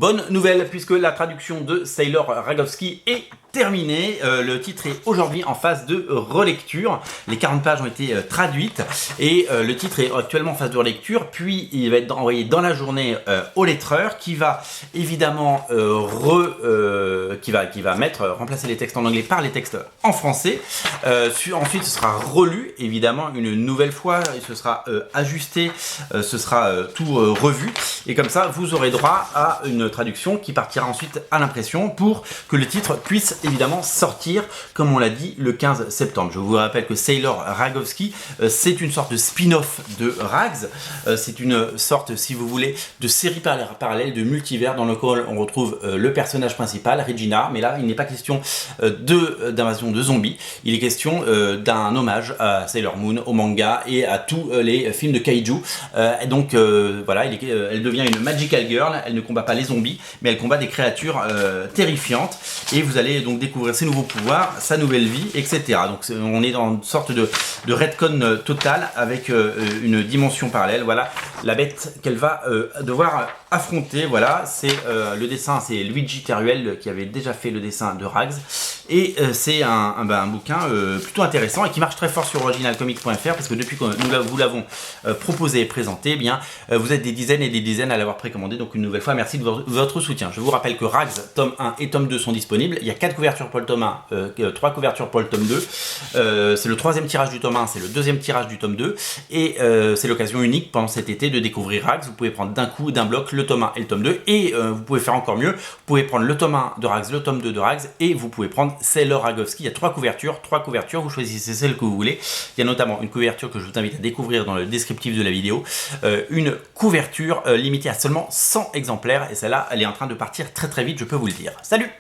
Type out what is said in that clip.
Bonne nouvelle puisque la traduction de Sailor Ragowski est terminée. Le titre est aujourd'hui en phase de relecture. Les 40 pages ont été traduites et le titre est actuellement en phase de relecture. Puis il va être envoyé dans la journée au lettreur qui va évidemment remplacer les textes en anglais par les textes en français. Ensuite ce sera relu évidemment une nouvelle fois et ce sera ajusté, ce sera tout revu et comme ça vous aurez droit à une traduction qui partira ensuite à l'impression pour que le titre puisse évidemment sortir comme on l'a dit le 15 septembre. Je vous rappelle que Sailor Ragowski c'est une sorte de spin-off de Rags, c'est une sorte si vous voulez de série parallèle de multivers dans lequel on retrouve le personnage principal Regina, mais là il n'est pas question d'invasion de zombies, il est question d'un hommage à Sailor Moon, au manga et à tous les films de kaiju. Donc voilà, elle devient une magical girl, elle ne combat pas les zombies mais elle combat des créatures terrifiantes et vous allez donc découvrir ses nouveaux pouvoirs, sa nouvelle vie, etc. Donc on est dans une sorte de retcon total avec une dimension parallèle. Voilà la bête qu'elle va devoir affronter. Voilà, c'est le dessin, c'est Luigi Teruel qui avait déjà fait le dessin de Rags et c'est un bouquin plutôt intéressant et qui marche très fort sur originalcomics.fr parce que depuis que nous l'avons proposé et présenté, eh bien vous êtes des dizaines et des dizaines à l'avoir précommandé. Donc une nouvelle fois merci de votre soutien. Je vous rappelle que Rags tome 1 et tome 2 sont disponibles. Il y a 4 couvertures pour le tome 1, 3 couvertures pour le tome 2. C'est le 3e tirage du tome 1, c'est le 2e tirage du tome 2 et c'est l'occasion unique pendant cet été de découvrir Rags. Vous pouvez prendre d'un coup, d'un bloc, le tome 1 et le tome 2 et vous pouvez faire encore mieux. Vous pouvez prendre le tome 1 de Rags, le tome 2 de Rags et vous pouvez prendre Sailor Ragowski. Il y a 3 couvertures, vous choisissez celle que vous voulez. Il y a notamment une couverture que je vous invite à découvrir dans le descriptif de la vidéo. Une couverture limitée à seulement 100 exemplaires et celle-là elle est en train de partir très très vite, je peux vous le dire. Salut!